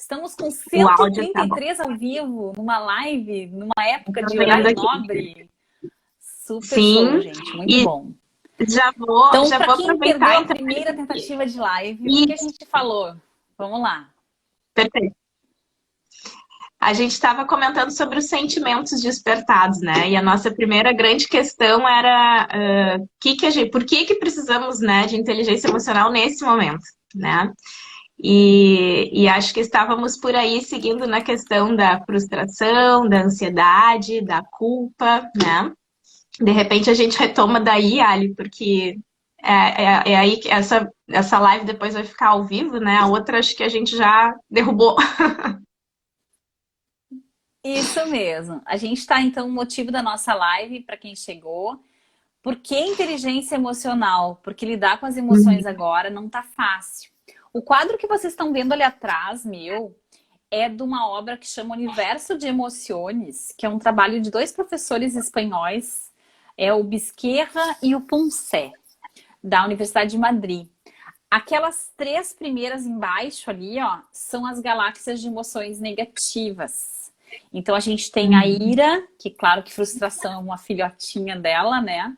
Estamos com O áudio tá bom. 133 ao vivo, numa live, numa época Tô de vendo horário aqui. nobre. Super show, Sim, gente. Muito e bom. já vou, Então, já para vou quem perdeu aproveitar a então. primeira tentativa de live, o que a Isso, gente falou? Vamos lá. perfeito. A gente estava comentando sobre os sentimentos despertados, né? E a nossa primeira grande questão era por que precisamos, né, de inteligência emocional nesse momento, né? E acho que estávamos por aí seguindo na questão da frustração, da ansiedade, da culpa, né? De repente a gente retoma daí, Ali, porque é aí que essa live depois vai ficar ao vivo, né? A outra acho que a gente já derrubou. Isso mesmo. A gente está, então, o motivo da nossa live, para quem chegou. Por que inteligência emocional? Porque lidar com as emoções agora não tá fácil. O quadro que vocês estão vendo ali atrás, meu, é de uma obra que chama Universo de Emociones, que é um trabalho de dois professores espanhóis, é o Bisquerra e o Poncé, da Universidade de Madrid. Aquelas três primeiras embaixo ali, ó, são as galáxias de emoções negativas. Então a gente tem a ira, que claro que frustração é uma filhotinha dela, né?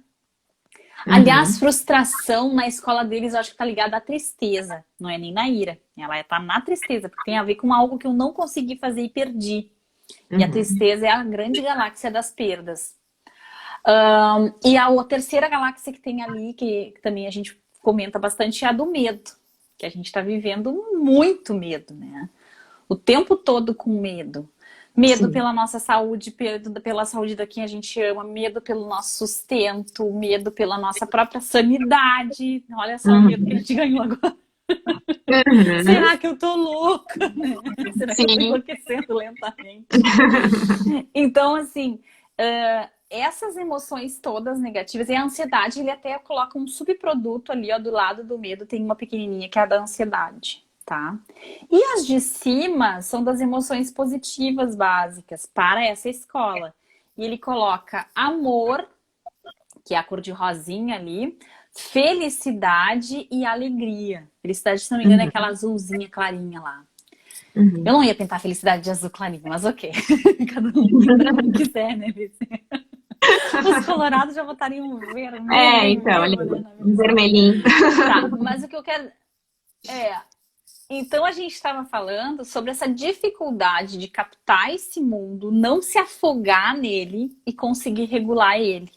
Aliás, frustração na escola deles eu acho que tá ligada à tristeza, não é nem na ira. Ela tá na tristeza, porque tem a ver com algo que eu não consegui fazer e perdi. E a tristeza é a grande galáxia das perdas. E a terceira galáxia que tem ali, que também a gente comenta bastante, é a do medo. Que a gente tá vivendo muito medo, né? O tempo todo com medo. Medo Sim. pela nossa saúde, pela saúde da quem a gente ama, medo pelo nosso sustento, medo pela nossa própria sanidade. Olha só o medo que a gente ganhou agora. Será que eu tô louca? Né? Será que eu tô Sim. enlouquecendo lentamente? Então, assim, essas emoções todas negativas, e a ansiedade, ele até coloca um subproduto ali, ó, do lado do medo, tem uma pequenininha que é a da ansiedade, tá? E as de cima são das emoções positivas básicas para essa escola. E ele coloca amor, que é a cor de rosinha ali, felicidade e alegria. Felicidade, se não me engano, é aquela azulzinha clarinha lá. Eu não ia pintar felicidade de azul clarinho, mas ok. Cada um pinta como quiser, né, Liz? Os colorados já botariam um vermelho Então, vivo ali, ali na um mesa. vermelhinho. Tá, mas o que eu quero... Então a gente estava falando sobre essa dificuldade de captar esse mundo, não se afogar nele e conseguir regular ele.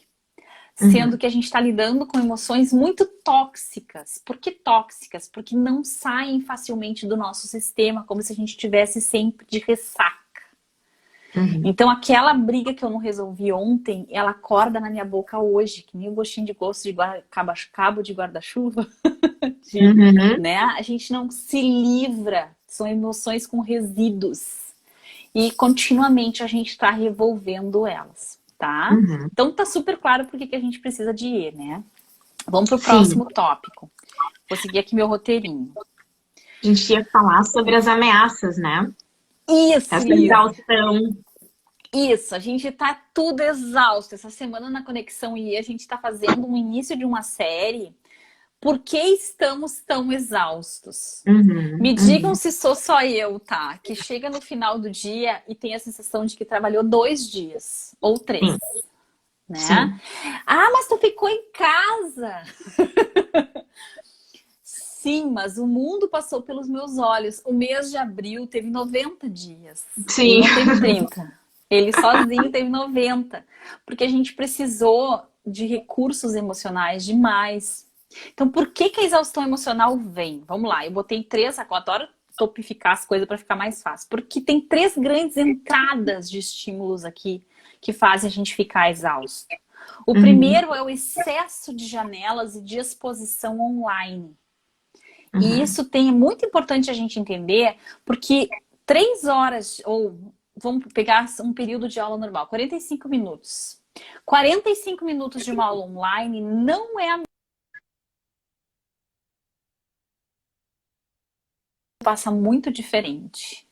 Sendo que a gente está lidando com emoções muito tóxicas. Por que tóxicas? Porque não saem facilmente do nosso sistema, como se a gente tivesse sempre de ressaca. Então aquela briga que eu não resolvi ontem, ela acorda na minha boca hoje, que nem o gostinho de gosto de cabo de guarda-chuva. Né? A gente não se livra, são emoções com resíduos. E continuamente a gente está revolvendo elas, tá? Então tá super claro por que a gente precisa de ir, né? Vamos pro próximo tópico. Vou seguir aqui meu roteirinho. A gente ia falar sobre as ameaças, né? Isso, Essa exaustão. Isso, a gente tá tudo exausto. Essa semana na Conexão IE a gente tá fazendo um início de uma série. Por que estamos tão exaustos? Me digam se sou só eu, tá? Que chega no final do dia e tem a sensação de que trabalhou 2 dias ou 3, né? Sim. Ah, mas tu ficou em casa! Sim, mas o mundo passou pelos meus olhos. O mês de abril teve 90 dias. Sim. Ele não teve 30. Ele sozinho teve 90. Porque a gente precisou de recursos emocionais demais. Então, por que a exaustão emocional vem? Vamos lá, eu botei 3, eu adoro topificar as coisas para ficar mais fácil. Porque tem 3 grandes entradas de estímulos aqui que fazem a gente ficar exausto. O primeiro é o excesso de janelas e de exposição online. E isso é muito importante a gente entender, porque 3 horas, ou vamos pegar um período de aula normal, 45 minutos. 45 minutos de uma aula online não é a passa muito diferente.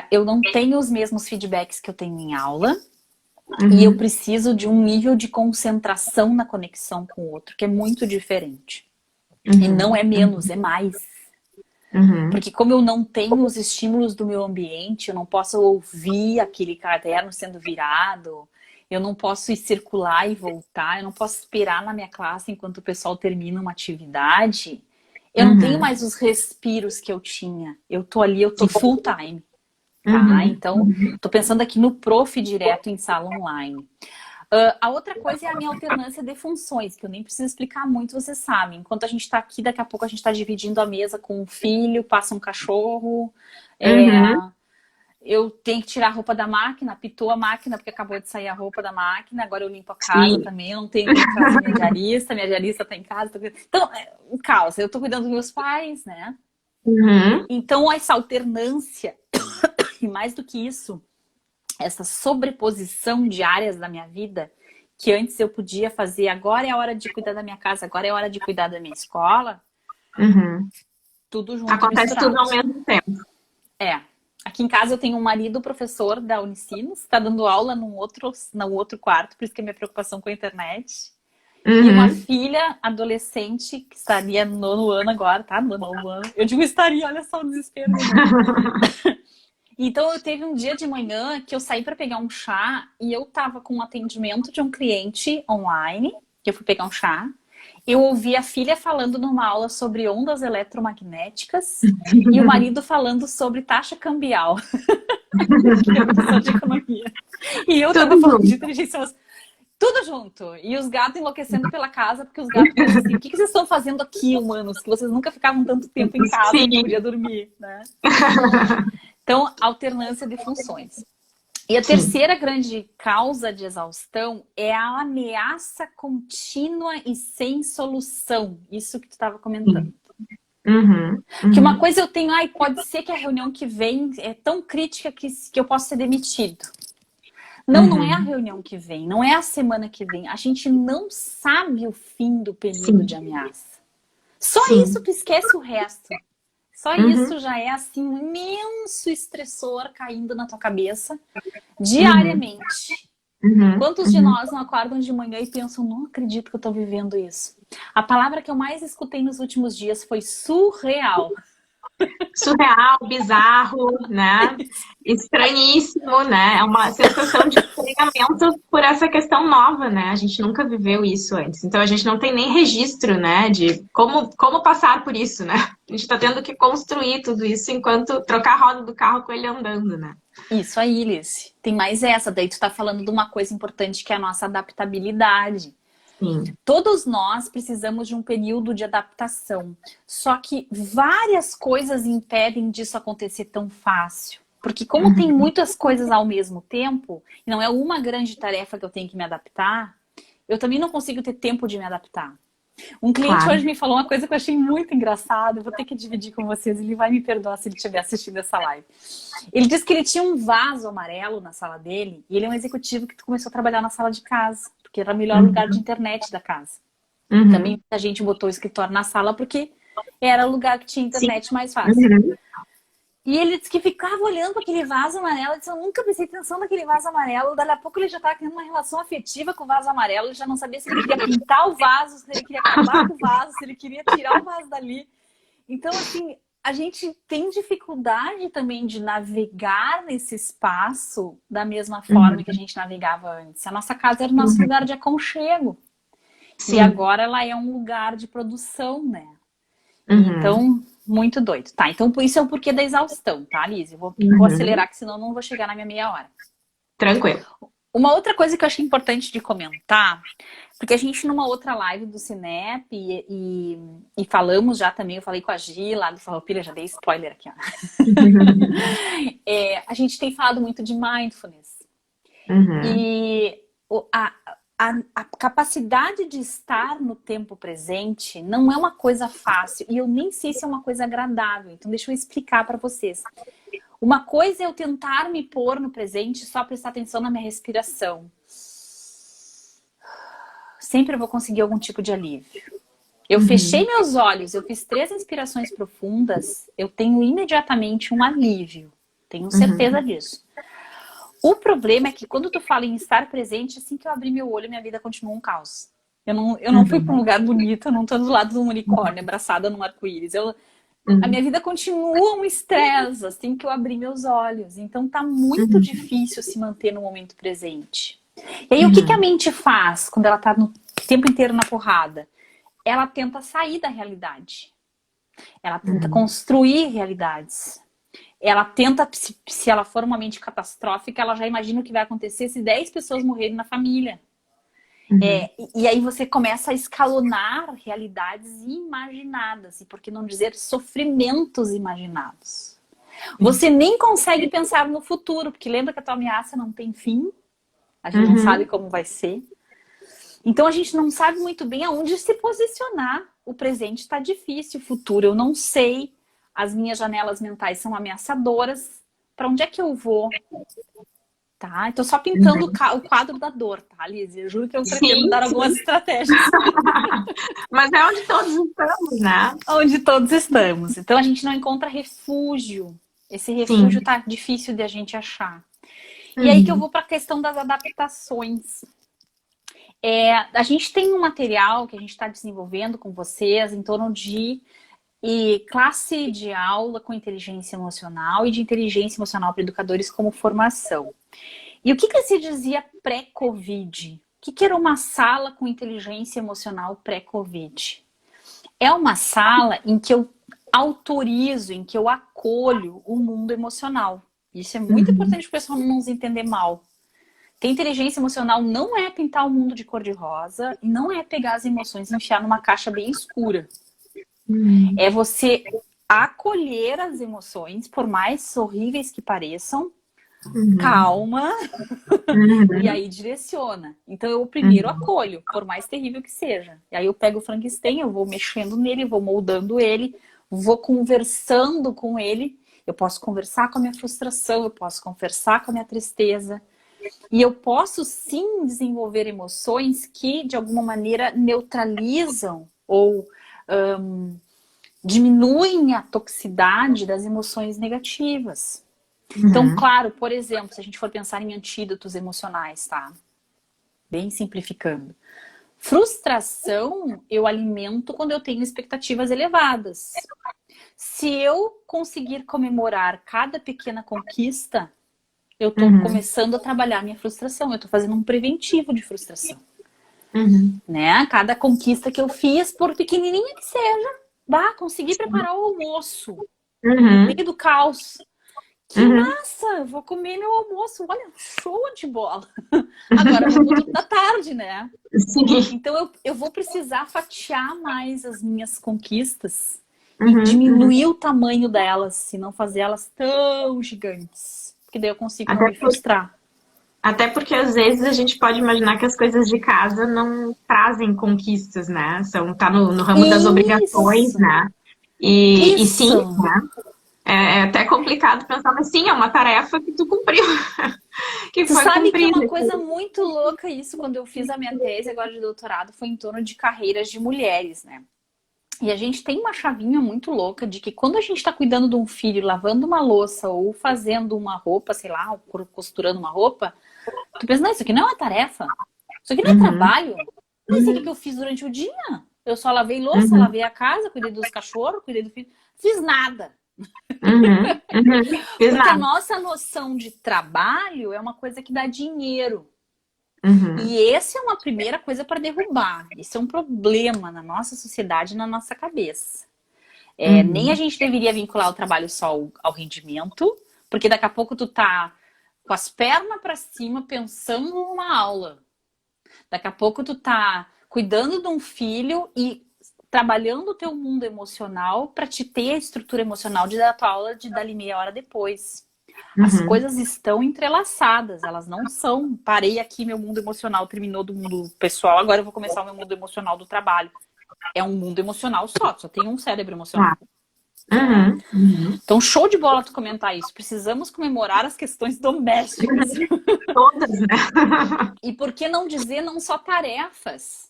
Eu não tenho os mesmos feedbacks que eu tenho em aula. E eu preciso de um nível de concentração na conexão com o outro, que é muito diferente. E não é menos, é mais. Uhum. Porque como eu não tenho os estímulos do meu ambiente, eu não posso ouvir aquele caderno sendo virado, eu não posso ir circular e voltar, eu não posso esperar na minha classe enquanto o pessoal termina uma atividade, eu não tenho Uhum. mais os respiros que eu tinha. Eu tô ali, eu tô full time, tá? Uhum. Então, tô pensando aqui no prof direto em sala online. A outra coisa é a minha alternância de funções, que eu nem preciso explicar muito, vocês sabem. Enquanto a gente está aqui, daqui a pouco a gente está dividindo a mesa com um filho, passa um cachorro, Uhum. eu tenho que tirar a roupa da máquina, apitou a máquina porque acabou de sair a roupa da máquina, agora eu limpo a casa Sim. também, eu não tenho quem trazer minha diarista está em casa. Então, o caos, eu estou cuidando dos meus pais, né? Uhum. Então, essa alternância, e mais do que isso, essa sobreposição de áreas da minha vida, que antes eu podia fazer, agora é a hora de cuidar da minha casa, agora é a hora de cuidar da minha escola, Uhum. tudo junto e Acontece tudo misturado. ao mesmo tempo. É. Aqui em casa eu tenho um marido professor da Unicinos, está dando aula no outro quarto, por isso que é minha preocupação com a internet. E uma Uhum. filha adolescente, que estaria no nono ano agora, tá? No nono ano. Eu digo estaria, olha só o desespero do mundo. Então eu teve um dia de manhã que eu saí para pegar um chá e eu tava com um atendimento de um cliente online, que eu fui pegar um chá. Eu ouvi a filha falando numa aula sobre ondas eletromagnéticas e o marido falando sobre taxa cambial, que é a professor de economia. E eu Tudo tava falando de junto. inteligência emocional. Tudo junto. E os gatos enlouquecendo pela casa, porque os gatos pensam assim, o que vocês estão fazendo aqui, humanos? Que vocês nunca ficavam tanto tempo em casa, a gente Sim. podia dormir, né? Então, alternância de funções. E a Sim. terceira grande causa de exaustão é a ameaça contínua e sem solução. Isso que tu estava comentando. Uhum. Que uma Uhum. coisa eu tenho, pode ser que a reunião que vem é tão crítica que eu posso ser demitido. Não, não é a Uhum. reunião que vem, não é a semana que vem. A gente não sabe o fim do período de Sim. ameaça. Só isso Sim. tu esquece o resto. Só Uhum. isso já é assim um imenso estressor caindo na tua cabeça Uhum. diariamente. Uhum. Quantos de Uhum. nós não acordam de manhã e pensam, não acredito que eu tô vivendo isso? A palavra que eu mais escutei nos últimos dias foi surreal. Surreal, bizarro, né? Estranhíssimo, né? É uma sensação de estranhamento por essa questão nova, né? A gente nunca viveu isso antes. Então a gente não tem nem registro, né? De como passar por isso, né? A gente tá tendo que construir tudo isso enquanto trocar a roda do carro com ele andando, né? Isso aí, Liz. Tem mais essa. Daí tu tá falando de uma coisa importante que é a nossa adaptabilidade. Sim. Todos nós precisamos de um período de adaptação. Só que várias coisas impedem disso acontecer tão fácil. Porque como tem Uhum. muitas coisas ao mesmo tempo, e não é uma grande tarefa que eu tenho que me adaptar, eu também não consigo ter tempo de me adaptar. Um cliente Claro. hoje me falou uma coisa que eu achei muito engraçada, eu vou ter que dividir com vocês, ele vai me perdoar se ele estiver assistindo essa live. Ele disse que ele tinha um vaso amarelo na sala dele, e ele é um executivo que começou a trabalhar na sala de casa, porque era o melhor lugar de Uhum. internet da casa. Também Uhum. muita gente botou o escritório na sala porque era o lugar que tinha Sim. internet mais fácil. Uhum. E ele disse que ficava olhando para aquele vaso amarelo. Ele disse, eu nunca prestei atenção naquele vaso amarelo. Daí a pouco ele já estava tendo uma relação afetiva com o vaso amarelo. Ele já não sabia se ele queria pintar o vaso, se ele queria acabar com o vaso, se ele queria tirar o vaso dali. Então, assim, a gente tem dificuldade também de navegar nesse espaço da mesma forma que a Uhum. gente navegava antes. A nossa casa era o nosso Uhum. lugar de aconchego. E Sim. agora ela é um lugar de produção, né? E Uhum. então, muito doido. Tá, então isso é o porquê da exaustão, tá, Liz? Eu vou Uhum. acelerar, que senão eu não vou chegar na minha meia hora. Tranquilo. Uma outra coisa que eu achei importante de comentar, porque a gente numa outra live do Cinep e falamos já também, eu falei com a Gi lá do Farroupilha, já dei spoiler aqui, ó. A gente tem falado muito de mindfulness. Uhum. E a capacidade de estar no tempo presente não é uma coisa fácil. E eu nem sei se é uma coisa agradável. Então, deixa eu explicar para vocês. Uma coisa é eu tentar me pôr no presente e só prestar atenção na minha respiração. Sempre eu vou conseguir algum tipo de alívio. Eu fechei Uhum. meus olhos, eu fiz 3 respirações profundas, eu tenho imediatamente um alívio. Tenho certeza Uhum. disso. O problema é que quando tu fala em estar presente, assim que eu abri meu olho, minha vida continua um caos. Eu não fui para um Uhum. lugar bonito, eu não tô do lado de um unicórnio, abraçada num arco-íris. A minha vida continua um estresse, assim que eu abri meus olhos. Então tá muito difícil se manter no momento presente. E aí, o que que a mente faz quando ela tá no tempo inteiro na porrada? Ela tenta sair da realidade. Ela tenta construir realidades. Ela tenta, se ela for uma mente catastrófica, ela já imagina o que vai acontecer se 10 pessoas morrerem na família. E aí você começa a escalonar realidades imaginadas, e por que não dizer sofrimentos imaginados. Você nem consegue pensar no futuro, porque lembra que a tua ameaça não tem fim, a gente não sabe como vai ser. Então a gente não sabe muito bem aonde se posicionar. O presente está difícil, o futuro eu não sei, as minhas janelas mentais são ameaçadoras, para onde é que eu vou? Tá? Então, só pintando o quadro da dor, tá, Liz? Eu juro que eu pretendo dar algumas estratégias. Mas é onde todos estamos, né? Onde todos estamos. Então, a gente não encontra refúgio. Esse refúgio tá difícil de a gente achar. E aí que eu vou para a questão das adaptações. A gente tem um material que a gente está desenvolvendo com vocês em torno de classe de aula com inteligência emocional e de inteligência emocional para educadores como formação. E o que se dizia pré-Covid? O que era uma sala com inteligência emocional pré-Covid? É uma sala em que eu autorizo, em que eu acolho o mundo emocional. Isso é muito importante para o pessoal não nos entender mal. Ter inteligência emocional não é pintar o mundo de cor-de-rosa e não é pegar as emoções e enfiar numa caixa bem escura. É você acolher as emoções, por mais horríveis que pareçam, calma, e aí direciona. Então eu primeiro acolho, por mais terrível que seja. E aí eu pego o Frankenstein, eu vou mexendo nele, vou moldando ele, vou conversando com ele. Eu posso conversar com a minha frustração, eu posso conversar com a minha tristeza. E eu posso sim desenvolver emoções que de alguma maneira neutralizam ou diminuem a toxicidade das emoções negativas. Então, claro, por exemplo, se a gente for pensar em antídotos emocionais, tá? Bem simplificando. Frustração eu alimento quando eu tenho expectativas elevadas. Se eu conseguir comemorar cada pequena conquista, eu tô começando a trabalhar minha frustração. Eu tô fazendo um preventivo de frustração. Né? Cada conquista que eu fiz, por pequenininha que seja, consegui preparar o almoço no meio do caos. Que massa! Vou comer meu almoço. Olha, show de bola. Agora vou pro turno da tarde, né? Sim. Então eu vou precisar fatiar mais as minhas conquistas e diminuir o tamanho delas, e não fazer elas tão gigantes. Porque daí eu consigo não me frustrar. Até porque às vezes a gente pode imaginar que as coisas de casa não trazem conquistas, né? Tá no ramo das obrigações, né? E sim, né? É até complicado pensar, mas sim, é uma tarefa que tu cumpriu. Que tu foi sabe cumprida. Que é uma coisa muito louca isso, quando eu fiz a minha tese agora de doutorado, foi em torno de carreiras de mulheres, né? E a gente tem uma chavinha muito louca de que quando a gente tá cuidando de um filho, lavando uma louça ou fazendo uma roupa, sei lá, ou costurando uma roupa, tu pensa, não, isso aqui não é uma tarefa. Isso aqui não é trabalho. Não sei o que eu fiz durante o dia. Eu só lavei louça, lavei a casa, cuidei dos cachorros, cuidei do filho. Fiz nada. Porque a nossa noção de trabalho é uma coisa que dá dinheiro. E essa é uma primeira coisa para derrubar. Isso é um problema na nossa sociedade, na nossa cabeça. Nem a gente deveria vincular o trabalho só ao rendimento, porque daqui a pouco tu tá com as pernas para cima pensando numa aula. Daqui a pouco tu tá cuidando de um filho e trabalhando o teu mundo emocional para te ter a estrutura emocional de dar a tua aula de dali meia hora depois. As coisas estão entrelaçadas, elas não são, parei aqui, meu mundo emocional terminou do mundo pessoal, agora eu vou começar o meu mundo emocional do trabalho. É um mundo emocional só tem um cérebro emocional. Então, show de bola tu comentar isso. Precisamos comemorar as questões domésticas. Todas, né? E por que não dizer não só tarefas?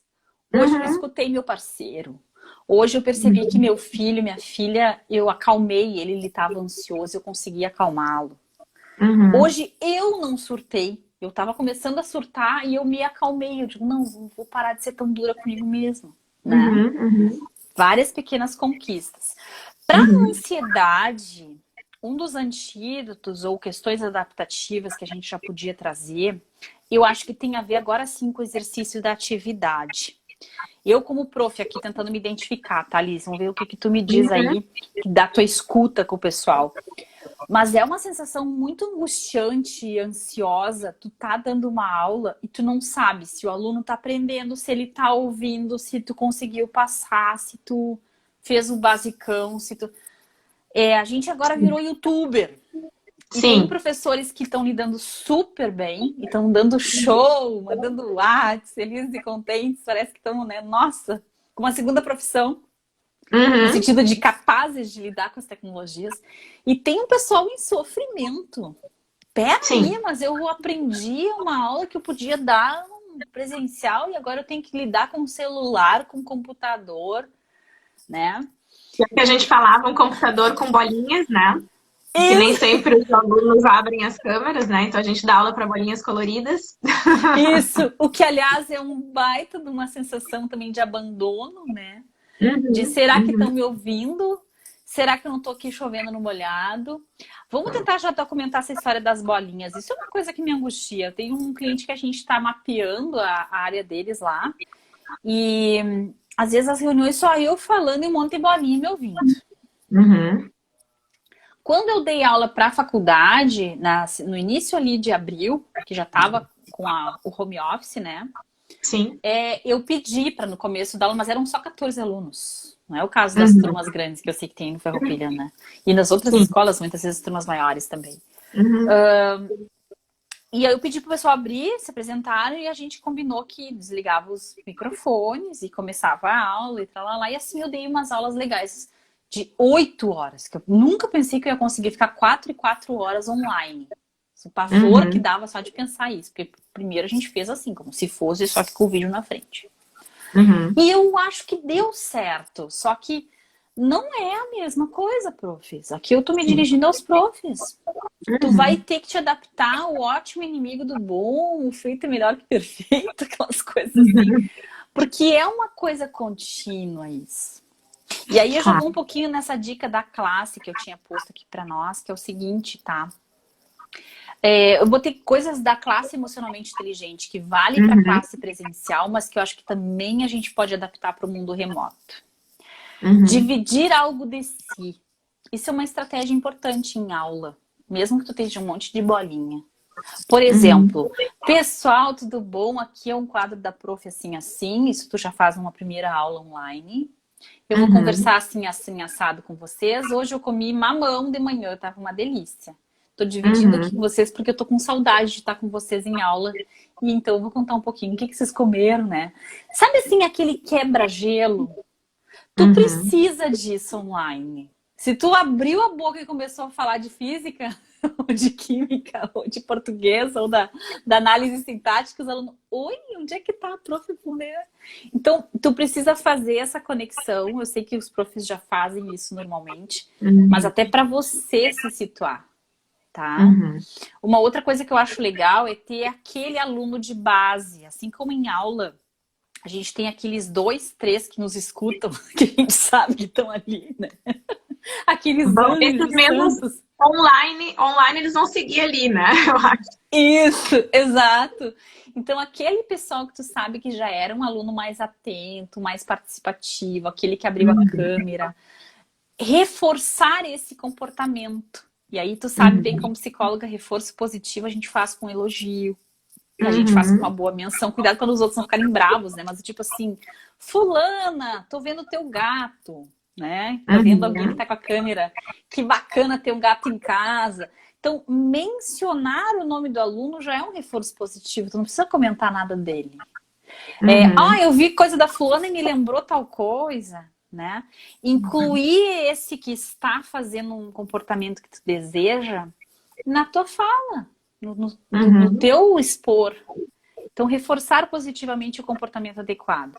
Hoje eu escutei meu parceiro. Hoje eu percebi que meu filho, minha filha, eu acalmei ele estava ansioso, eu consegui acalmá-lo. Hoje eu não surtei. Eu estava começando a surtar e eu me acalmei. Eu digo, não, vou parar de ser tão dura comigo mesmo. Né? Várias pequenas conquistas. Para Uhum. ansiedade, um dos antídotos ou questões adaptativas que a gente já podia trazer, eu acho que tem a ver agora sim com o exercício da atividade. Eu, como prof, aqui tentando me identificar, tá, Liz? Vamos ver o que que tu me diz Uhum. aí da tua escuta com o pessoal. Mas é uma sensação muito angustiante e ansiosa. Tu tá dando uma aula e tu não sabe se o aluno tá aprendendo, se ele tá ouvindo, se tu conseguiu passar, se tu fez o basicão, se tu... A gente agora virou youtuber. E tem Sim. professores que estão lidando super bem, e estão dando show, mandando WhatsApp, felizes e contentes, parece que estão, né, nossa, com uma segunda profissão, no Uhum. sentido de capazes de lidar com as tecnologias. E tem um pessoal em sofrimento. Peraí, Sim. mas eu aprendi uma aula que eu podia dar presencial e agora eu tenho que lidar com celular, com computador, né? Que a gente falava, um computador com bolinhas, né? Que nem Isso, sempre os alunos abrem as câmeras, né? Então a gente dá aula para bolinhas coloridas. isso. O que, aliás, é um baita de uma sensação também de abandono, né? De Uhum. será que estão Uhum. me ouvindo? Será que eu não estou aqui chovendo no molhado? Vamos tentar já documentar essa história das bolinhas. Isso é uma coisa que me angustia. Tem um cliente que a gente está mapeando a área deles lá. E às vezes as reuniões só eu falando e um monte de bolinha me ouvindo. Uhum. Quando eu dei aula para a faculdade, no início ali de abril, que já estava com o home office, né? Sim. Eu pedi para no começo da aula, mas eram só 14 alunos. Não é o caso das Uhum. turmas grandes que eu sei que tem no Ferroupilha, né? E nas outras Sim. escolas, muitas vezes turmas maiores também. Uhum. E aí eu pedi pro pessoal abrir, se apresentaram e a gente combinou que desligava os microfones e começava a aula e tal lá. E assim eu dei umas aulas legais de 8 horas, que eu nunca pensei que eu ia conseguir ficar 4 e 4 horas online. O pavor que Uhum. dava só de pensar isso, porque primeiro a gente fez assim, como se fosse só que com o vídeo na frente. Uhum. E eu acho que deu certo, só que não é a mesma coisa, profs. Aqui eu tô me Sim. dirigindo aos profs. Tu vai Uhum. ter que te adaptar ao ótimo inimigo do bom, o feito é melhor que perfeito, aquelas coisas assim. Uhum. Porque é uma coisa contínua isso. E aí eu já vou um Claro. pouquinho nessa dica da classe que eu tinha posto aqui para nós, que é o seguinte, tá? Eu botei coisas da classe emocionalmente inteligente que vale para a Uhum. classe presencial, mas que eu acho que também a gente pode adaptar para o mundo remoto. Uhum. Dividir algo de si. Isso é uma estratégia importante em aula, mesmo que tu esteja um monte de bolinha. Por Uhum. exemplo, pessoal, tudo bom? Aqui é um quadro da prof assim, assim. Isso tu já faz uma primeira aula online. Eu vou Uhum. conversar assim, assim, assado com vocês. Hoje eu comi mamão de manhã, tava uma delícia. Tô dividindo aqui com Uhum. vocês porque eu tô com saudade de estar com vocês em aula. E então eu vou contar um pouquinho o que vocês comeram, né? Sabe assim, aquele quebra-gelo? Tu Uhum. precisa disso online. Se tu abriu a boca e começou a falar de física, ou de química, ou de português, ou da análise sintática, os alunos, oi, onde é que tá a prof? Então, tu precisa fazer essa conexão. Eu sei que os profs já fazem isso normalmente, mas Uhum. até para você se situar, tá? Uhum. Uma outra coisa que eu acho legal é ter aquele aluno de base, assim como em aula. A gente tem aqueles 2, 3 que nos escutam, que a gente sabe que estão ali, né? Aqueles Bom, esses anjos mesmos santos. online eles vão seguir ali, né? Eu acho. Isso, exato. Então, aquele pessoal que tu sabe que já era um aluno mais atento, mais participativo, aquele que abriu a Uhum. câmera, reforçar esse comportamento. E aí, tu sabe bem, Uhum. como psicóloga, reforço positivo a gente faz com elogio, a gente faz com uma Uhum. boa menção. Cuidado para os outros não ficarem bravos, né? Mas tipo assim, fulana, tô vendo teu gato, né? Tá vendo alguém que Uhum. tá com a câmera. Que bacana ter um gato em casa. Então, mencionar o nome do aluno já é um reforço positivo. Tu não precisa comentar nada dele. Uhum. Eu vi coisa da fulana e me lembrou tal coisa, né? Incluir esse que está fazendo um comportamento que tu deseja na tua fala, no Uhum. teu expor. Então, reforçar positivamente o comportamento adequado.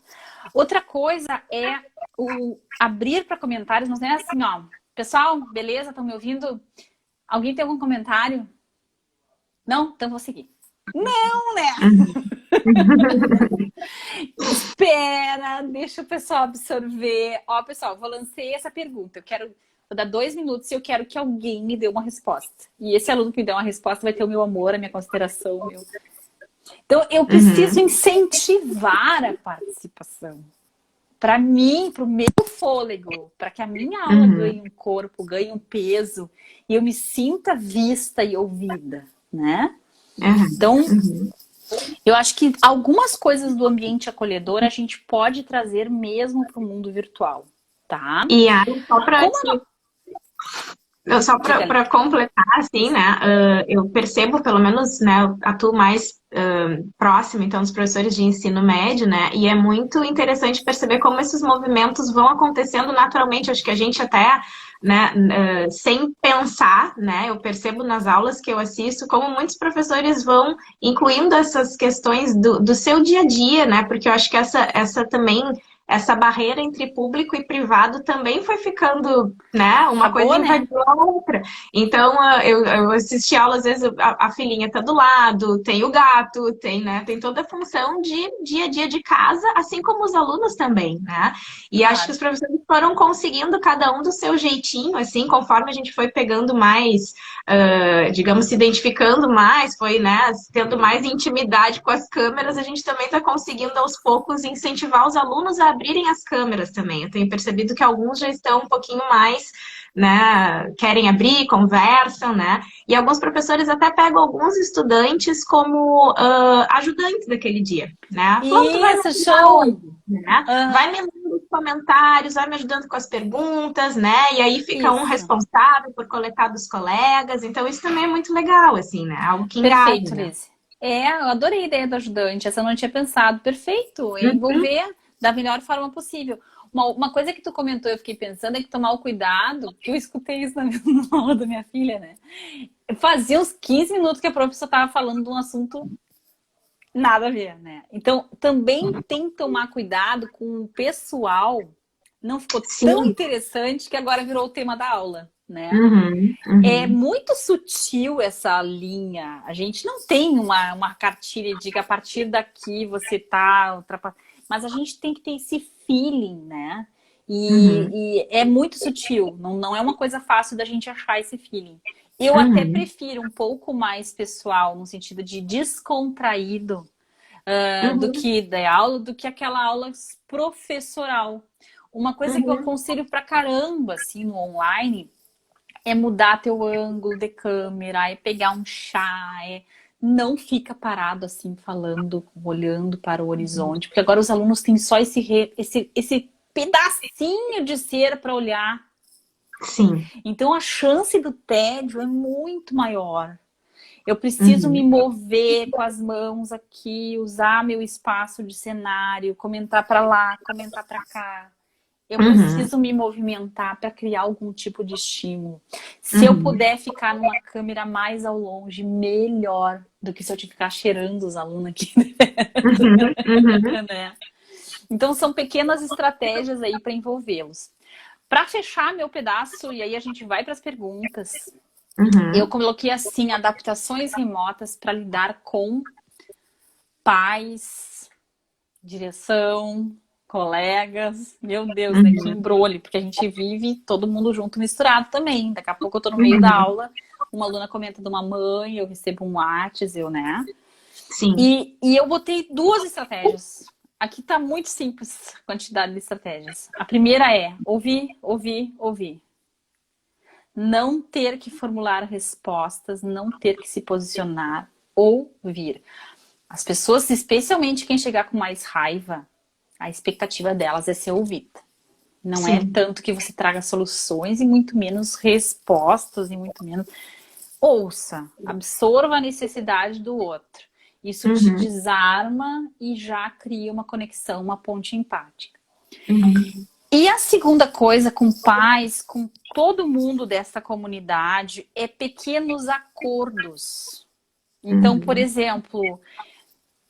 Outra coisa é o abrir para comentários, mas não é assim, ó. Pessoal, beleza? Estão me ouvindo? Alguém tem algum comentário? Não? Então vou seguir. Não, né? Uhum. Espera, deixa o pessoal absorver. Ó, pessoal, vou lançar essa pergunta. Eu quero vou dar 2 minutos e eu quero que alguém me dê uma resposta. E esse aluno que me der uma resposta vai ter o meu amor, a minha consideração. Então, eu preciso incentivar a participação. Para mim, para o meu fôlego, para que a minha aula ganhe um corpo, ganhe um peso e eu me sinta vista e ouvida, né? Então, eu acho que algumas coisas do ambiente acolhedor a gente pode trazer mesmo para o mundo virtual, tá? E aí, só para completar, assim, né, eu percebo, pelo menos, né, eu atuo mais próximo, então, dos professores de ensino médio, né, e é muito interessante perceber como esses movimentos vão acontecendo naturalmente. Acho que a gente até, né, sem pensar, né, eu percebo nas aulas que eu assisto como muitos professores vão incluindo essas questões do seu dia a dia, né, porque eu acho que essa barreira entre público e privado também foi ficando, né? Uma Acabou, coisa né? invadiu a outra. Então, eu assisti aula, às vezes a filhinha tá do lado, tem o gato, tem toda a função de dia a dia de casa, assim como os alunos também, né? E acho que os professores foram conseguindo cada um do seu jeitinho, assim, conforme a gente foi pegando mais, digamos, se identificando mais, foi, né, tendo mais intimidade com as câmeras, a gente também está conseguindo aos poucos incentivar os alunos a abrirem as câmeras também. Eu tenho percebido que alguns já estão um pouquinho mais, né, querem abrir, conversam, né? E alguns professores até pegam alguns estudantes como ajudantes daquele dia, né? Como tu vai me Isso, ajudar show! hoje, né? Vai me lendo os comentários, vai me ajudando com as perguntas, né? E aí fica um Isso. responsável por coletar dos colegas. Então isso também é muito legal, assim, né? Algo que engaja, Perfeito, né? Liz. Eu adorei a ideia do ajudante. Essa eu não tinha pensado. Perfeito. É envolver da melhor forma possível. Uma coisa que tu comentou, eu fiquei pensando, é que tomar o cuidado, que eu escutei isso na aula da minha filha, né? Fazia uns 15 minutos que a professora estava falando de um assunto nada a ver, né? Então, também tem que tomar cuidado com o pessoal. Não ficou tão Sim. interessante que agora virou o tema da aula, né? Uhum, É uhum. muito sutil essa linha. A gente não tem uma cartilha de que a partir daqui você tá ultrapassando. Mas a gente tem que ter esse feeling, né? Uhum, E é muito sutil. Não é uma coisa fácil da gente achar esse feeling. Eu até uhum, prefiro um pouco mais pessoal, no sentido de descontraído, do uhum, que da aula, do que aquela aula professoral. Uma coisa que eu uhum. aconselho pra caramba, assim, no online, é mudar teu ângulo de câmera, é pegar um chá, não fica parado assim falando, olhando para o horizonte, porque agora os alunos têm só esse pedacinho de cera para olhar. Sim. Então a chance do tédio é muito maior. Eu preciso me Uhum, mover com as mãos aqui, usar meu espaço de cenário, comentar para lá, comentar para cá. Eu uhum, preciso me movimentar para criar algum tipo de estímulo. Se eu uhum, puder ficar numa câmera mais ao longe, melhor do que se eu te ficar cheirando os alunos aqui, uhum, uhum, né? Então são pequenas estratégias aí para envolvê-los. Para fechar meu pedaço, e aí a gente vai para as perguntas, eu uhum, coloquei assim, adaptações remotas para lidar com pais, direção, colegas. Meu Deus, né? Que uhum, embrolho, porque a gente vive todo mundo junto misturado também. Daqui a pouco eu tô no meio da uhum. aula, uma aluna comenta de uma mãe, eu recebo um WhatsApp, né? Sim. E eu botei 2 estratégias. Aqui tá muito simples a quantidade de estratégias. A primeira é ouvir, ouvir, ouvir. Não ter que formular respostas, não ter que se posicionar, ouvir. As pessoas, especialmente quem chegar com mais raiva, a expectativa delas é ser ouvida. Não é Sim. tanto que você traga soluções e muito menos respostas e muito menos... Ouça, absorva a necessidade do outro. Isso te Uhum, desarma e já cria uma conexão, uma ponte empática. uhum, E a segunda coisa com pais, com todo mundo dessa comunidade, é pequenos acordos. Então, por uhum, exemplo,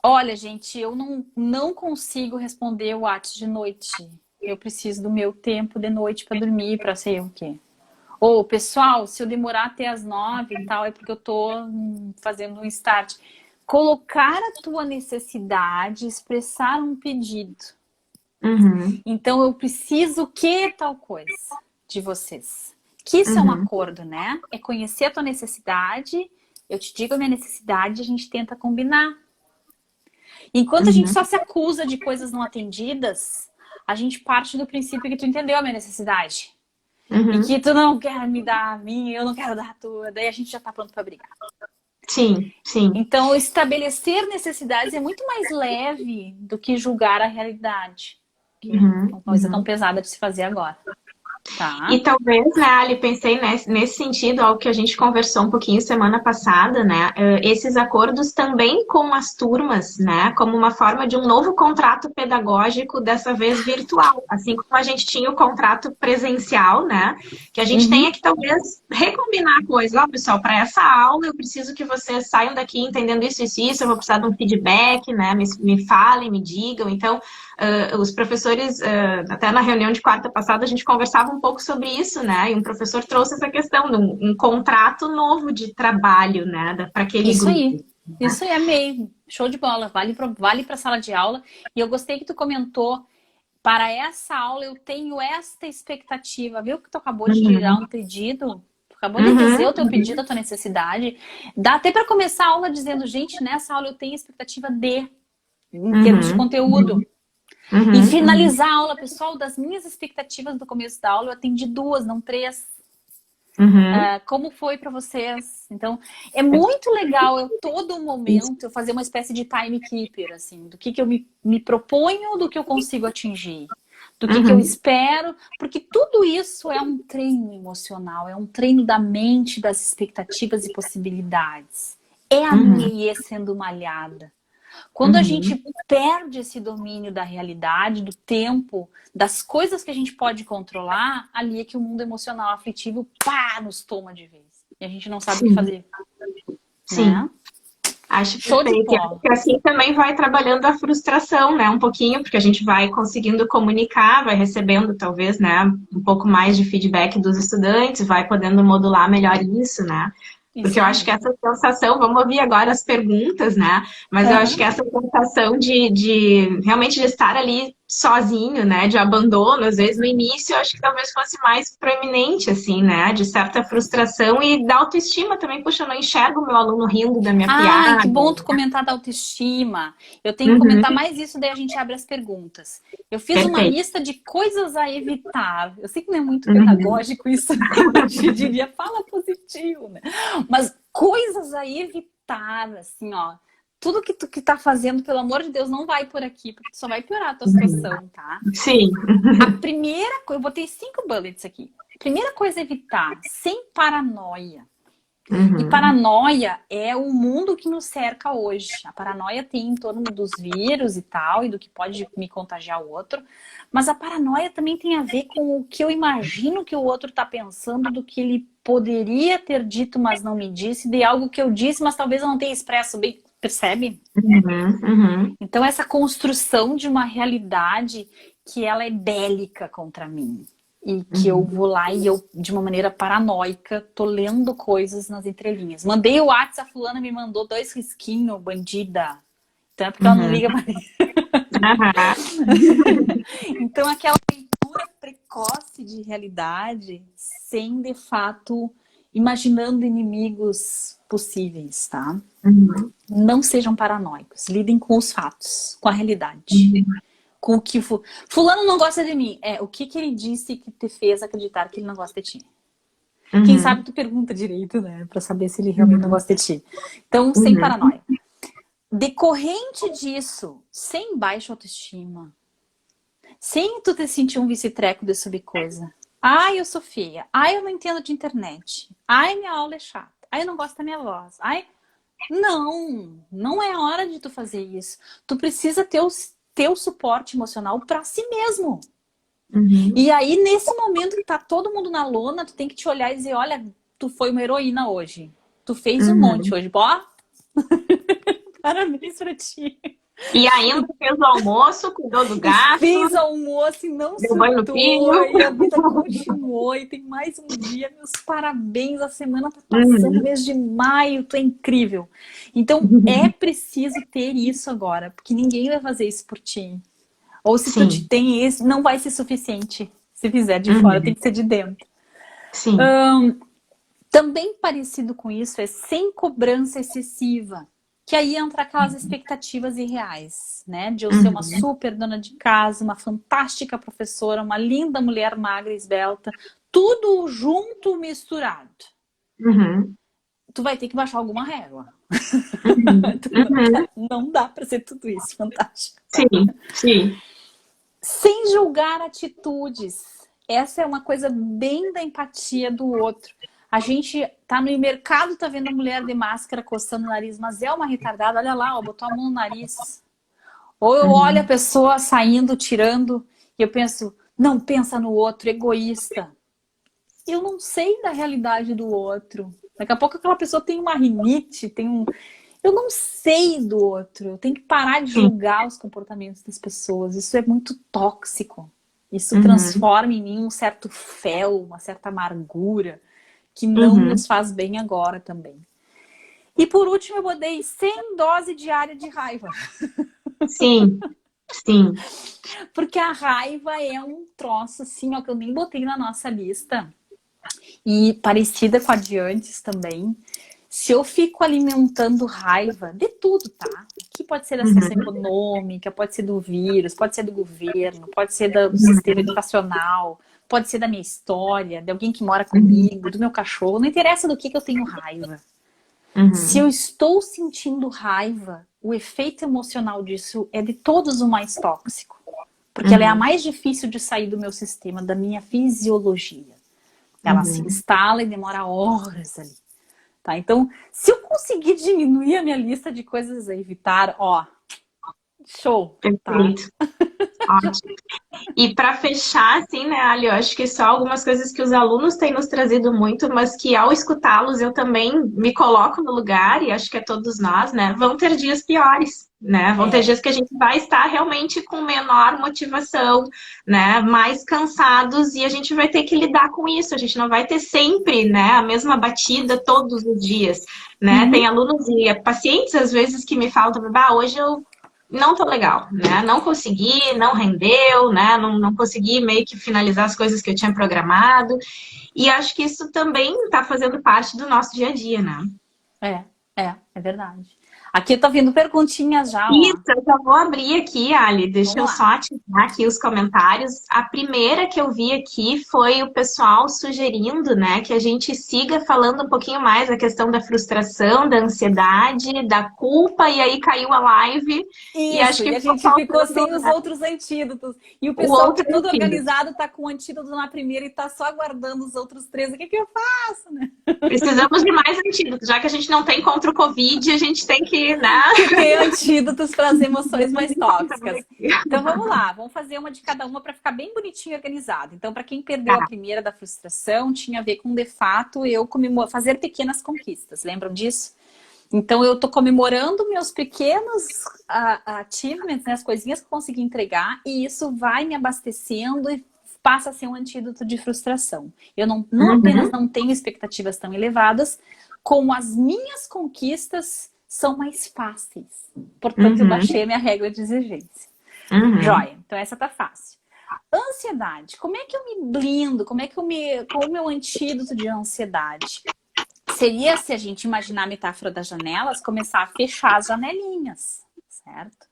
olha, gente, eu não consigo responder o WhatsApp de noite. Eu preciso do meu tempo de noite para dormir, para sei o quê. Ou, pessoal, se eu demorar até as 9 e tal, é porque eu tô fazendo um start. Colocar a tua necessidade, expressar um pedido. uhum, Então, eu preciso que tal coisa de vocês. que isso é um acordo, né? É conhecer a tua necessidade, eu te digo a minha necessidade, a gente tenta combinar. Enquanto a gente só se acusa de coisas não atendidas, a gente parte do princípio que tu entendeu a minha necessidade. E que tu não quer me dar a minha, eu não quero dar a tua, daí a gente já tá pronto pra brigar. Sim, sim. Então, estabelecer necessidades é muito mais leve do que julgar a realidade. Que é uma coisa tão pesada de se fazer agora. Tá. E talvez, né, Ali, pensei nesse sentido, algo que a gente conversou um pouquinho semana passada, né, esses acordos também com as turmas, né, como uma forma de um novo contrato pedagógico, dessa vez virtual, assim como a gente tinha o contrato presencial, né, que a gente tenha que talvez recombinar coisas. Ó, pessoal, para essa aula eu preciso que vocês saiam daqui entendendo isso, eu vou precisar de um feedback, né, me falem, me digam. Então, os professores, até na reunião de quarta passada, a gente conversava um pouco sobre isso, né? E um professor trouxe essa questão de um contrato novo de trabalho, né? Para aquele isso grupo. Aí. Isso aí, amei. Show de bola. Vale para a sala de aula. E eu gostei que tu comentou, para essa aula eu tenho esta expectativa. Viu que tu acabou de dar um pedido? Tu acabou de dizer o teu pedido, a tua necessidade. Dá até para começar a aula dizendo, gente, nessa aula eu tenho expectativa de, em termos de conteúdo. E finalizar a aula, pessoal, das minhas expectativas do começo da aula, eu atendi 2, não 3. Como foi para vocês? Então, é muito legal eu, todo momento, eu fazer uma espécie de timekeeper, assim, do que eu me proponho, do que eu consigo atingir, do que eu espero, porque tudo isso é um treino emocional, é um treino da mente, das expectativas e possibilidades. É a meia sendo malhada. Quando a gente perde esse domínio da realidade, do tempo, das coisas que a gente pode controlar, ali é que o mundo emocional aflitivo, nos toma de vez. E a gente não sabe o que fazer. Sim. Né? Acho Show de perfeito. Que assim também vai trabalhando a frustração, né? Um pouquinho, porque a gente vai conseguindo comunicar, vai recebendo talvez, né, um pouco mais de feedback dos estudantes, vai podendo modular melhor isso, né? Porque eu acho que essa sensação, vamos ouvir agora as perguntas, né? Mas eu acho que essa sensação de realmente de estar ali sozinho, né? De abandono, às vezes no início, eu acho que talvez fosse mais proeminente, assim, né? De certa frustração e da autoestima também. Puxa, eu não enxergo o meu aluno rindo da minha piada. Que bom tu comentar da autoestima. Eu tenho que comentar mais isso, daí a gente abre as perguntas. Eu fiz uma lista de coisas a evitar. Eu sei que não é muito pedagógico isso, eu te diria, fala positivo, né? Mas coisas a evitar, assim, ó. Tudo que tu tá fazendo, pelo amor de Deus, não vai por aqui, porque tu só vai piorar a tua situação, tá? Sim. A primeira coisa, eu botei 5 bullets aqui. Primeira coisa a evitar, sem paranoia. E paranoia é o mundo que nos cerca hoje. A paranoia tem em torno dos vírus e tal, e do que pode me contagiar o outro. Mas a paranoia também tem a ver com o que eu imagino que o outro está pensando, do que ele poderia ter dito, mas não me disse, de algo que eu disse, mas talvez eu não tenha expresso bem. Percebe? Então, essa construção de uma realidade que ela é bélica contra mim. E que eu vou lá e eu, de uma maneira paranoica, tô lendo coisas nas entrelinhas. Mandei o WhatsApp, a fulana me mandou 2 risquinhos, bandida. Então é porque ela não liga pra mim. Então aquela leitura precoce de realidade, sem de fato imaginando inimigos possíveis, tá? Não sejam paranoicos, lidem com os fatos, com a realidade. Com o que fulano não gosta de mim. O que ele disse que te fez acreditar que ele não gosta de ti? Quem sabe tu pergunta direito, né? Pra saber se ele realmente não gosta de ti. Então, sem paranoia. Decorrente disso, sem baixa autoestima, sem tu te sentir um vice-treco de subir coisa. Ai, eu sou feia. Ai, eu não entendo de internet. Ai, minha aula é chata. Ai, eu não gosto da minha voz. Ai, não é hora de tu fazer isso. Tu precisa ter teu suporte emocional para si mesmo. E aí, nesse momento que tá todo mundo na lona, tu tem que te olhar e dizer, olha, tu foi uma heroína hoje. Tu fez um monte hoje. Ó, parabéns pra ti. E ainda fez o almoço, cuidou do gato. Fez almoço e não surtou. E a vida continuou. E tem mais um dia. Meus parabéns. A semana tá passando, mês de maio. Tu é incrível. Então, é preciso ter isso agora. Porque ninguém vai fazer isso por ti. Ou se tu tem isso, não vai ser suficiente. Se fizer de fora, tem que ser de dentro. Sim. Também parecido com isso é sem cobrança excessiva. Que aí entra aquelas expectativas irreais, né? De eu ser uma Uhum. super dona de casa, uma fantástica professora, uma linda mulher magra e esbelta, tudo junto, misturado. Uhum. Tu vai ter que baixar alguma régua. Uhum. Uhum. Não dá para ser tudo isso, fantástico, tá? Sim, sim. Sem julgar atitudes. Essa é uma coisa bem da empatia do outro. A gente tá no mercado, tá vendo a mulher de máscara coçando o nariz, mas é uma retardada, olha lá, ó, botou a mão no nariz. Ou eu olho a Uhum. pessoa saindo, tirando, e eu penso, não pensa no outro, egoísta. Eu não sei da realidade do outro. Daqui a pouco aquela pessoa tem uma rinite, tem um. Eu não sei do outro. Eu tenho que parar de Sim. julgar os comportamentos das pessoas. Isso é muito tóxico. Isso Uhum. transforma em mim um certo fel, uma certa amargura, que não Uhum. nos faz bem agora também. E por último, eu botei 100 dose diária de raiva. Sim, sim. Porque a raiva é um troço assim, ó, que eu nem botei na nossa lista. E parecida com a de antes também. Se eu fico alimentando raiva de tudo, tá? Aqui pode ser da situação Uhum. econômica, pode ser do vírus, pode ser do governo, pode ser do sistema educacional, pode ser da minha história, de alguém que mora Uhum. comigo, do meu cachorro. Não interessa do que eu tenho raiva. Se eu Uhum. estou sentindo raiva, o efeito emocional disso é de todos o mais tóxico. Porque ela é a Uhum. mais difícil de sair do meu sistema, da minha fisiologia. Ela se Uhum. instala e demora horas ali. Tá? Então, se eu conseguir diminuir a minha lista de coisas a evitar, ó, show, tá? Perfeito. Ótimo. E para fechar, assim, né, Ali, eu acho que só algumas coisas que os alunos têm nos trazido muito, mas que ao escutá-los eu também me coloco no lugar, e acho que é todos nós, né? Vão ter dias piores, né? Vão ter É. dias que a gente vai estar realmente com menor motivação, né? Mais cansados, e a gente vai ter que lidar com isso. A gente não vai ter sempre, né, a mesma batida todos os dias, né? Tem Uhum. alunos e pacientes, às vezes, que me falam, hoje eu não tô legal, né? Não consegui, não rendeu, né? Não consegui meio que finalizar as coisas que eu tinha programado. E acho que isso também está fazendo parte do nosso dia a dia, né? É verdade. Aqui tá vindo perguntinhas já, Isso, ó. eu já vou abrir aqui, Ali. Deixa Vamos eu só lá. ativar aqui os comentários. A primeira que eu vi aqui foi o pessoal sugerindo, né, que a gente siga falando um pouquinho mais da questão da frustração, da ansiedade, da culpa, e aí caiu a live. E acho Isso, que e a ficou gente ficou faltando, sem os né, outros antídotos. E o o pessoal que outro é todo antídoto. organizado tá com o antídoto na primeira e tá só aguardando os outros três. O que que eu faço, né? Precisamos de mais antídotos, já que a gente não tem contra o Covid, a gente tem que, né? Que tem antídotos para as emoções mais tóxicas. Aqui. Então vamos lá, vamos fazer uma de cada uma para ficar bem bonitinho e organizado. Então, para quem perdeu a Tá. primeira da frustração, tinha a ver com, de fato, eu fazer pequenas conquistas. Lembram disso? Então, eu tô comemorando meus pequenos achievements, né, as coisinhas que eu consegui entregar, e isso vai me abastecendo e passa a ser um antídoto de frustração. Eu não apenas Uhum, não tenho expectativas tão elevadas, como as minhas conquistas são mais fáceis. Portanto, eu uhum, baixei a minha regra de exigência. uhum, Joia, então essa tá fácil. Ansiedade, como é que eu me blindo? Qual o meu antídoto de ansiedade? Seria, se a gente imaginar a metáfora das janelas, começar a fechar as janelinhas, certo?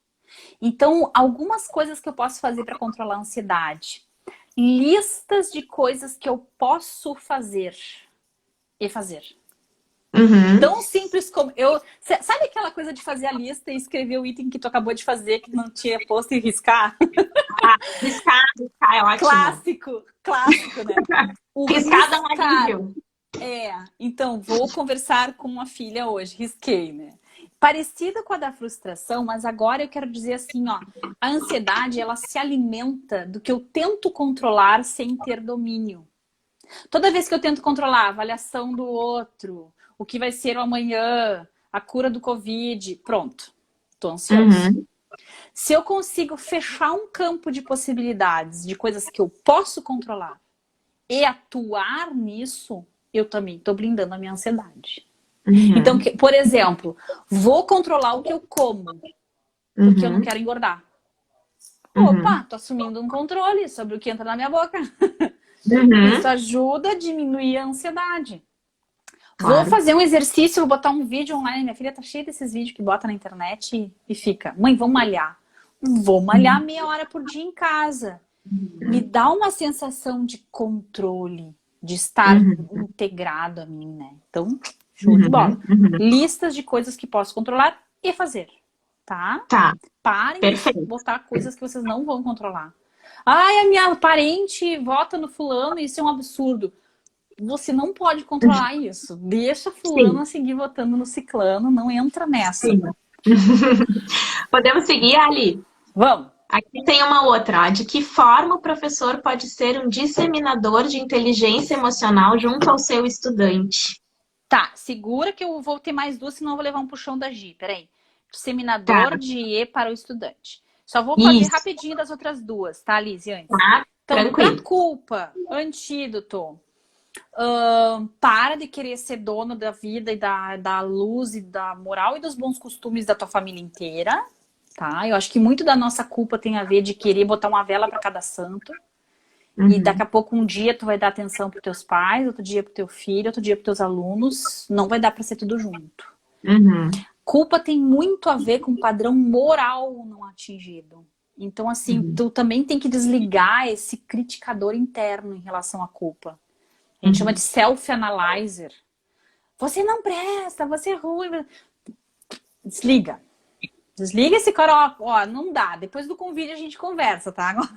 Então, algumas coisas que eu posso fazer para controlar a ansiedade. Listas de coisas que eu posso fazer e fazer. uhum. Tão simples como eu. Sabe aquela coisa de fazer a lista e escrever o item que tu acabou de fazer, que não tinha posto e riscar? Ah, riscar é ótimo. Clássico, clássico, né? O Riscar dá um riscar. alívio. Então, vou conversar com a filha hoje, risquei, né? Parecida com a da frustração, mas agora eu quero dizer assim, ó, a ansiedade, ela se alimenta do que eu tento controlar sem ter domínio. Toda vez que eu tento controlar a avaliação do outro, o que vai ser o amanhã, a cura do Covid, pronto, tô ansioso. Uhum, Se eu consigo fechar um campo de possibilidades, de coisas que eu posso controlar e atuar nisso, eu também estou blindando a minha ansiedade. Então, uhum, por exemplo, vou controlar o que eu como, porque eu não uhum, quero engordar. Opa, uhum, tô assumindo um controle sobre o que entra na minha boca. Isso Uhum. ajuda a diminuir a ansiedade. Vou Claro. fazer um exercício, vou botar um vídeo online. Minha filha tá cheia desses vídeos que bota na internet e fica: mãe, vamos malhar. Vou malhar Uhum. meia hora por dia em casa. Me dá uma sensação de controle, de estar Uhum. integrado a mim, né? Então, show de bola. Uhum. Uhum. Listas de coisas que posso controlar e fazer, tá? Tá, Parem de perfeito. botar coisas que vocês não vão controlar. Ai, a minha parente vota no fulano, isso é um absurdo. Você não pode controlar isso. Deixa Sim, fulano seguir votando no ciclano, não entra nessa. sim. Podemos seguir, Ali? Vamos. Aqui tem uma outra, ó. De que forma o professor pode ser um disseminador de inteligência emocional junto ao seu estudante? Tá, segura que eu vou ter mais duas, senão eu vou levar um puxão da Gi. Peraí. Tá, Disseminador de E para o estudante. Só vou fazer isso, rapidinho das outras duas, tá, Liz, antes. tá? Então, para Tranquilo. culpa, antídoto. Para de querer ser dono da vida e da luz e da moral e dos bons costumes da tua família inteira, tá? Eu acho que muito da nossa culpa tem a ver de querer botar uma vela para cada santo. E daqui a Uhum, pouco um dia tu vai dar atenção para teus pais, outro dia para teu filho, outro dia para teus alunos. Não vai dar para ser tudo junto. uhum, Culpa tem muito a ver com padrão moral não atingido. Então, assim, uhum, tu também tem que desligar esse criticador interno em relação à culpa. A gente chama de uhum, self-analyzer. Você não presta, você é ruim. Desliga. Desliga esse cara, ó, não dá. Depois do convite a gente conversa, tá? Agora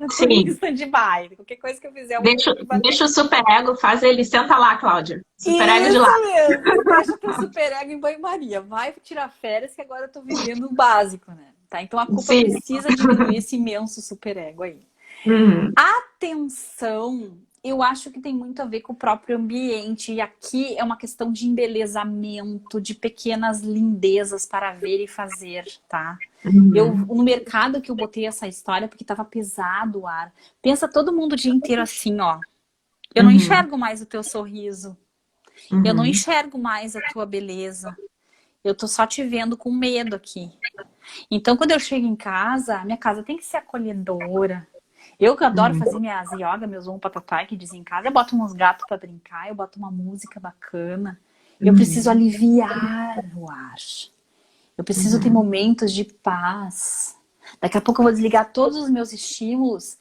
eu tô em sim. stand-by. Qualquer coisa que eu fizer, eu vou Deixa, te bater. deixa o superego, faz ele. Senta lá, Cláudia. Superego de Isso lá. mesmo. Deixa teu superego em banho-maria. Vai tirar férias que agora eu tô vivendo o básico, né? Tá? Então a culpa Sim. precisa diminuir esse imenso superego aí. Uhum, Atenção, eu acho que tem muito a ver com o próprio ambiente. E aqui é uma questão de embelezamento, de pequenas lindezas para ver e fazer, tá? uhum, No mercado que eu botei essa história porque tava pesado o ar. Pensa todo mundo o dia inteiro assim, ó. Eu não uhum, enxergo mais o teu sorriso. Eu não uhum, enxergo mais a tua beleza. Eu tô só te vendo com medo aqui. Então, quando eu chego em casa, a minha casa tem que ser acolhedora. Eu que adoro uhum, fazer minhas yoga, meus um patatai que dizem em casa, eu boto uns gatos para brincar, eu boto uma música bacana. Eu preciso uhum, aliviar o ar. Eu preciso ter uhum, momentos de paz. Daqui a pouco eu vou desligar todos os meus estímulos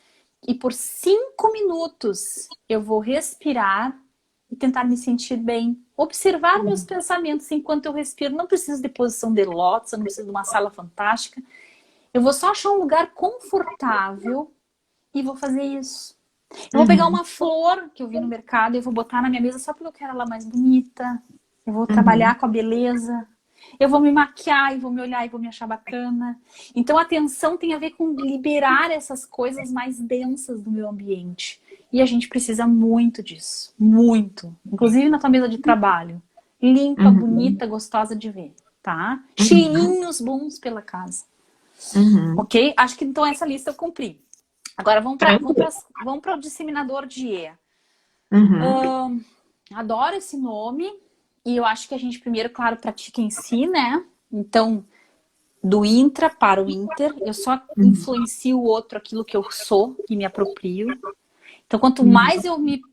e por 5 minutos eu vou respirar e tentar me sentir bem. Observar meus uhum, pensamentos enquanto eu respiro. Não preciso de posição de lótus, eu não preciso de uma sala fantástica. Eu vou só achar um lugar confortável e vou fazer isso. Eu vou pegar uhum, uma flor que eu vi no mercado e vou botar na minha mesa só porque eu quero ela mais bonita. Eu vou uhum, trabalhar com a beleza. Eu vou me maquiar e vou me olhar e vou me achar bacana. Então, a atenção tem a ver com liberar essas coisas mais densas do meu ambiente. E a gente precisa muito disso. Muito. Inclusive na tua mesa de trabalho. Limpa, uhum, bonita, gostosa de ver, tá? uhum, Cheirinhos bons pela casa. uhum. Ok? Acho que então essa lista eu cumpri. Agora Tranquilo. vamos para o disseminador de E. Uhum, Adoro esse nome. E eu acho que a gente primeiro, claro, pratica em si, né? Então, do intra para o inter, eu só uhum, influencio o outro aquilo que eu sou e me aproprio. Então, quanto mais uhum, eu me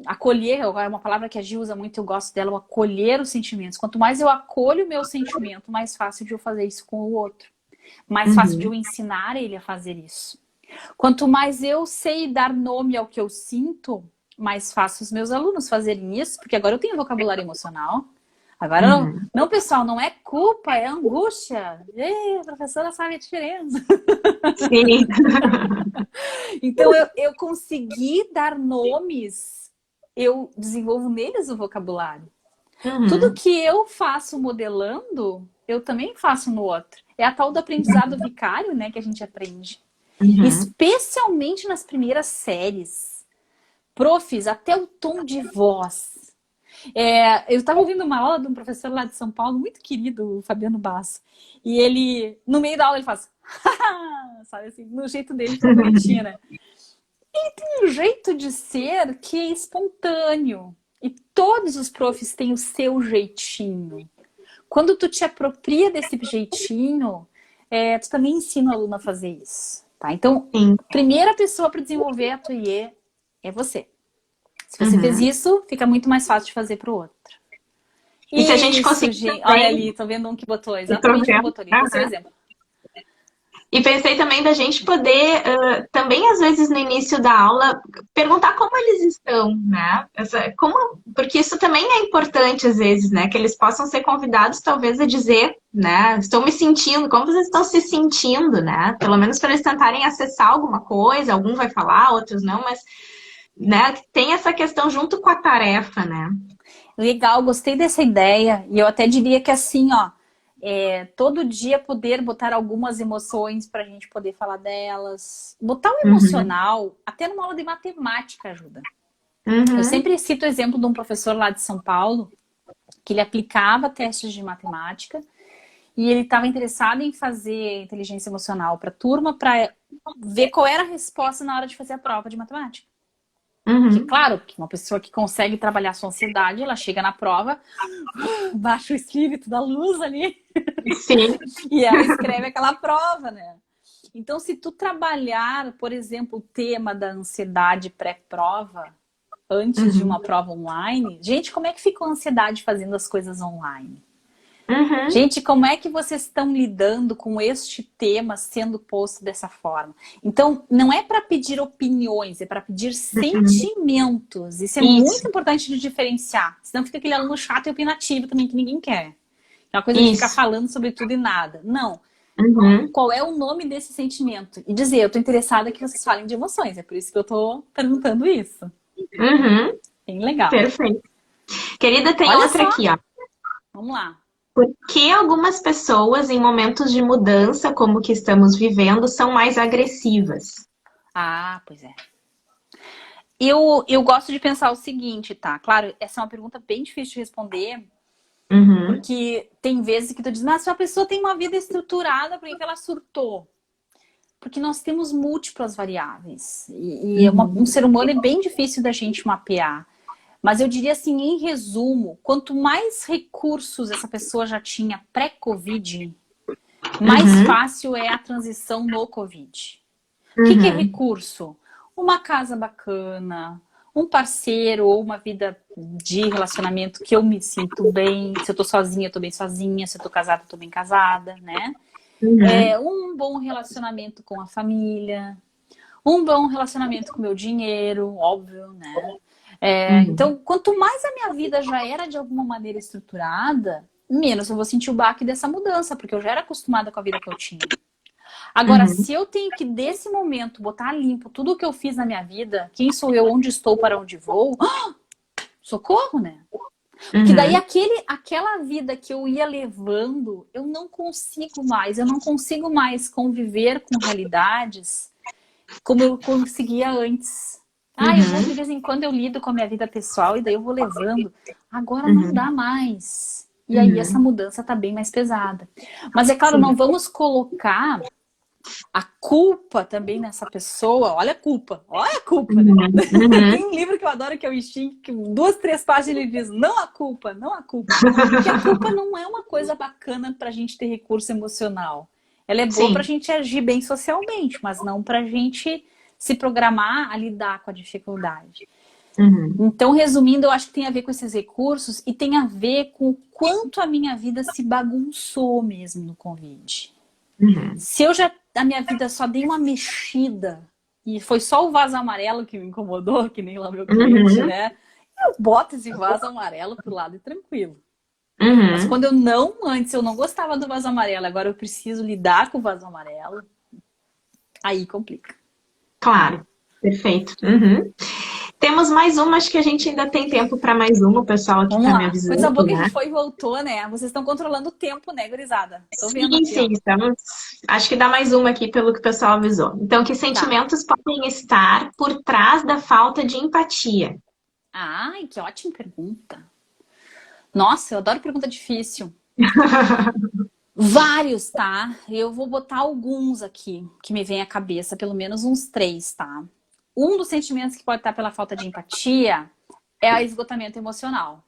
acolher, é uma palavra que a Gil usa muito, eu gosto dela, o acolher os sentimentos. Quanto mais eu acolho o meu sentimento, mais fácil de eu fazer isso com o outro. Mais fácil de uhum, eu ensinar ele a fazer isso. Quanto mais eu sei dar nome ao que eu sinto, mais fácil os meus alunos fazerem isso, porque agora eu tenho vocabulário emocional. Agora, não, uhum. não, pessoal, não é culpa, é angústia. Ei, a professora sabe a diferença. Sim. Então, eu consegui dar nomes, eu desenvolvo neles o vocabulário. Tudo Uhum, que eu faço modelando, eu também faço no outro. É a tal do aprendizado vicário, né, que a gente aprende. uhum, Especialmente nas primeiras séries. Profs, até o tom de voz. Eu estava ouvindo uma aula de um professor lá de São Paulo, muito querido, o Fabiano Basso. E ele, no meio da aula, ele faz... sabe assim, no jeito dele, tão bonitinho, né? Tem um jeito de ser que é espontâneo. E todos os profs têm o seu jeitinho. Quando tu te apropria desse jeitinho, tu também ensina o aluno a fazer isso. tá? Então, Sim. a primeira pessoa para desenvolver a ateliê é você. Se você fez isso, fica muito mais fácil de fazer para o outro. E se a gente Isso, conseguir gente. Olha também, ali, tô vendo um que botou eu tô exatamente o que vendo. botou ali. Esse é o exemplo. E pensei também da gente poder, também às vezes no início da aula, perguntar como eles estão, né? Porque isso também é importante às vezes, né? Que eles possam ser convidados talvez a dizer, né? Estou me sentindo, como vocês estão se sentindo, né? Pelo menos para eles tentarem acessar alguma coisa, algum vai falar, outros não, mas, né? Tem essa questão junto com a tarefa, né? Legal, gostei dessa ideia. E eu até diria que assim, ó, todo dia poder botar algumas emoções para a gente poder falar delas. Botar o Uhum, emocional, até numa aula de matemática ajuda. Eu uhum, sempre cito o exemplo de um professor lá de São Paulo, que ele aplicava testes de matemática e ele estava interessado em fazer inteligência emocional para a turma para ver qual era a resposta na hora de fazer a prova de matemática. Porque, uhum. claro, que uma pessoa que consegue trabalhar a sua ansiedade, ela chega na prova, baixa o espírito da luz ali Sim. e ela escreve aquela prova, né? Então, se tu trabalhar, por exemplo, o tema da ansiedade pré-prova, antes de Uhum, uma prova online, gente, como é que fica a ansiedade fazendo as coisas online? uhum, Gente, como é que vocês estão lidando com este tema sendo posto dessa forma? Então, não é para pedir opiniões, é para pedir uhum. sentimentos. Isso é Isso, muito importante de diferenciar. Senão fica aquele aluno chato e opinativo também que ninguém quer. Aquela coisa de ficar isso. falando sobre tudo e nada. Não. Uhum, Qual é o nome desse sentimento? E dizer, eu estou interessada que vocês falem de emoções. É por isso que eu estou perguntando isso. uhum. Bem legal. Perfeito. Querida, tem Olha outra só, aqui, ó. vamos lá. Por que algumas pessoas em momentos de mudança, como o que estamos vivendo, são mais agressivas? Ah, pois é. Eu gosto de pensar o seguinte, tá? Claro, essa é uma pergunta bem difícil de responder, Uhum, porque tem vezes que tu diz, mas se a pessoa tem uma vida estruturada, por que que ela surtou? Porque nós temos múltiplas variáveis. E um uhum, ser humano é bem difícil da gente mapear. Mas eu diria assim, em resumo, quanto mais recursos essa pessoa já tinha pré-Covid, mais uhum, fácil é a transição no Covid. O que que é uhum, recurso? Uma casa bacana, um parceiro ou uma vida de relacionamento que eu me sinto bem. Se eu tô sozinha, eu tô bem sozinha. Se eu tô casada, eu tô bem casada, né? uhum, Um bom relacionamento com a família, um bom relacionamento com o meu dinheiro, óbvio, né? uhum, Então, quanto mais a minha vida já era de alguma maneira estruturada, menos eu vou sentir o baque dessa mudança, porque eu já era acostumada com a vida que eu tinha. Agora, uhum, se eu tenho que, desse momento, botar limpo tudo o que eu fiz na minha vida, quem sou eu, onde estou, para onde vou, socorro, né? Porque daí uhum, aquela vida que eu ia levando, eu não consigo mais conviver com realidades como eu conseguia antes. Ah, eu vou de uhum, vez em quando eu lido com a minha vida pessoal e daí eu vou levando. Agora não uhum, dá mais. E aí essa uhum. mudança tá bem mais pesada. Mas é claro, Sim. não vamos colocar a culpa também nessa pessoa. Olha a culpa, né? Uhum, uhum, Tem um livro que eu adoro que é o Instinto, que 2, 3 páginas ele diz, não a culpa, não a culpa. Porque a culpa não é uma coisa bacana pra gente ter recurso emocional. Ela é boa pra sim. gente agir bem socialmente, mas não pra gente se programar a lidar com a dificuldade. Uhum, Então, resumindo, eu acho que tem a ver com esses recursos e tem a ver com o quanto a minha vida se bagunçou mesmo no Covid. uhum, Se eu já, a minha vida só dei uma mexida e foi só o vaso amarelo que me incomodou, que nem lá meu cliente, uhum, né? Eu boto esse vaso amarelo pro lado e tranquilo. Mas uhum. quando antes eu não gostava do vaso amarelo, agora eu preciso lidar com o vaso amarelo, aí complica. Claro. Perfeito. Uhum. Temos mais uma, acho que a gente ainda tem tempo para mais uma, o pessoal aqui Vamos está me lá. Coisa avisando, boa que a né? gente foi e voltou, né? Vocês estão controlando o tempo, né, gurizada? Tô vendo Sim, aqui, sim, ó. estamos. Acho que dá mais uma aqui pelo que o pessoal avisou. Então, que Tá. sentimentos podem estar por trás da falta de empatia? Ai, que ótima pergunta. Nossa, eu adoro pergunta difícil. Vários, tá? Eu vou botar alguns aqui que me vem à cabeça, pelo menos uns 3, tá? Um dos sentimentos que pode estar pela falta de empatia é o esgotamento emocional.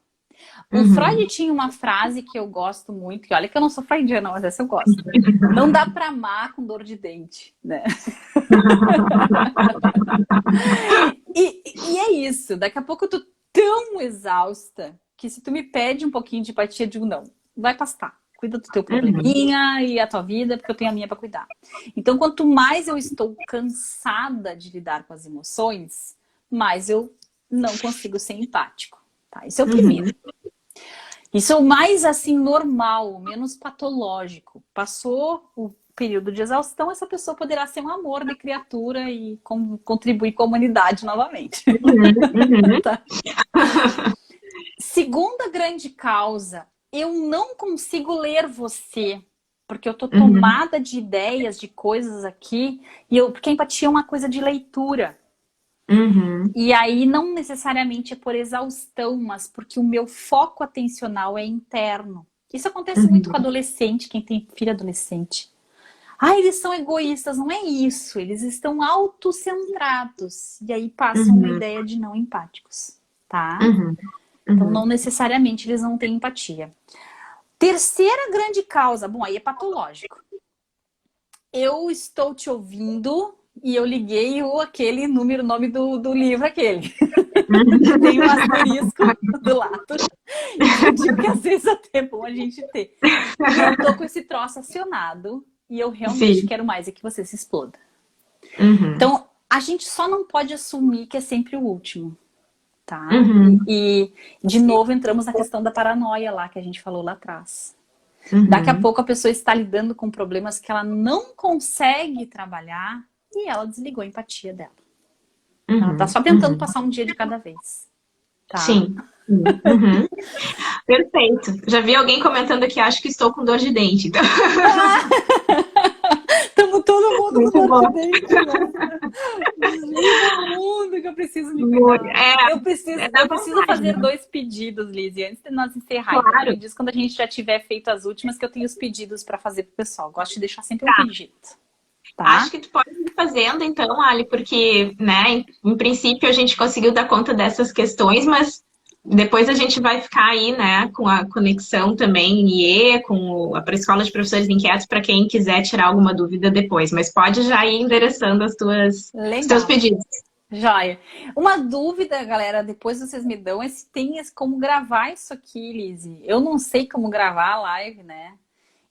O Uhum. Freud tinha uma frase que eu gosto muito, que olha que eu não sou freudiana, mas essa eu gosto. Não dá pra amar com dor de dente, né? E é isso, daqui a pouco eu tô tão exausta que se tu me pede um pouquinho de empatia, eu digo não, vai pastar. Cuida do teu Uhum. probleminha e a tua vida, porque eu tenho a minha pra cuidar. Então, quanto mais eu estou cansada de lidar com as emoções, mais eu não consigo ser empático, tá? Isso é o primeiro. Uhum. Isso é o mais, assim, normal, o menos patológico. Passou o período de exaustão, essa pessoa poderá ser um amor de criatura e contribuir com a humanidade novamente. Uhum. Uhum. Tá? Segunda grande causa, eu não consigo ler você, porque eu tô Uhum. tomada de ideias, de coisas aqui, porque a empatia é uma coisa de leitura. Uhum. E aí não necessariamente é por exaustão, mas porque o meu foco atencional é interno. Isso acontece muito com Uhum. adolescente, quem tem filho adolescente. Ah, eles são egoístas, não é isso. Eles estão autocentrados. E aí passam uma Uhum. ideia de não empáticos, tá? Uhum. Então não Uhum. necessariamente eles não têm empatia. Terceira grande causa, bom, aí é patológico. Eu estou te ouvindo e eu liguei aquele número, o nome do livro, aquele. Que tem um asterisco do lado. E que eu digo que às vezes até é bom a gente ter. E eu tô com esse troço acionado e eu realmente Sim. quero mais é que você se exploda. Uhum. Então, a gente só não pode assumir que é sempre o último, tá? Uhum. E de novo, entramos na questão da paranoia lá que a gente falou lá atrás. Daqui a Uhum. pouco a pessoa está lidando com problemas que ela não consegue trabalhar e ela desligou a empatia dela. Ela tá Uhum. só tentando Uhum. passar um dia de cada vez, tá? Sim. Sim. Uhum. Perfeito. Já vi alguém comentando aqui, acho que estou com dor de dente. Então, Estamos todo mundo com muito dor de bom. dente, né? Desliga o mundo que eu preciso me cuidar. É, dá Eu preciso vontade, fazer né? 2 pedidos, Lizzie, antes de nós encerrar. Então tu Claro. me diz quando a gente já tiver feito as últimas que eu tenho os pedidos para fazer pro pessoal. Gosto de deixar sempre um Tá. pedido, Acho tá? que tu pode ir fazendo, então, Ali, porque, né, em princípio a gente conseguiu dar conta dessas questões, mas depois a gente vai ficar aí, né, com a conexão também em IE, com a Escola de Professores Inquietos, para quem quiser tirar alguma dúvida depois. Mas pode já ir endereçando os teus Legal. pedidos. Joia. Uma dúvida, galera, depois vocês me dão, é se tem como gravar isso aqui, Lizzie. Eu não sei como gravar a live, né?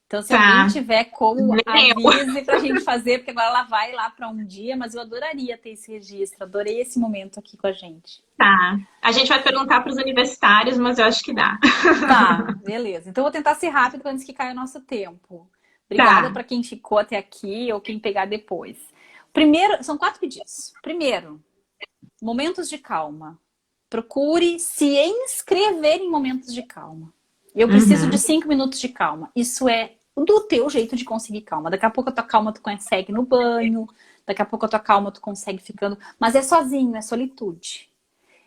Então, se alguém Tá. tiver como, Nem eu. avise pra gente fazer, porque agora ela vai lá para um dia, mas eu adoraria ter esse registro, adorei esse momento aqui com a gente. Tá. A gente vai perguntar para os universitários, mas eu acho que dá. Tá, beleza. Então, eu vou tentar ser rápido antes que caia o nosso tempo. Obrigada Tá. para quem ficou até aqui ou quem pegar depois. Primeiro, são 4 pedidos. Primeiro, momentos de calma. Procure se inscrever em momentos de calma. Eu preciso de Uhum. 5 minutos de calma. Isso é do teu jeito de conseguir calma. Daqui a pouco a tua calma tu consegue no banho, daqui a pouco a tua calma tu consegue ficando, mas é sozinho, é solitude.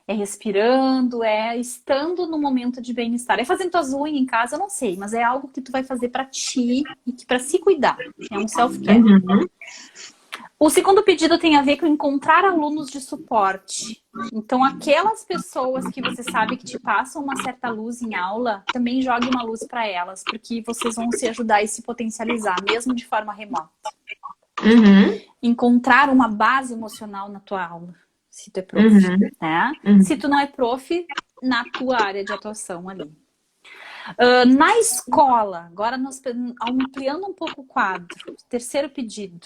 É respirando, é estando no momento de bem-estar. É fazendo tuas unhas em casa, eu não sei, mas é algo que tu vai fazer pra ti e que para se cuidar. É um self-care. Uhum. O segundo pedido tem a ver com encontrar alunos de suporte. Então, aquelas pessoas que você sabe que te passam uma certa luz em aula, também jogue uma luz para elas, porque vocês vão se ajudar e se potencializar, mesmo de forma remota. Uhum. Encontrar uma base emocional na tua aula, se tu é prof, Uhum. né? Se Uhum. tu não é prof, na tua área de atuação ali. Na escola, agora nós ampliando um pouco o quadro, terceiro pedido,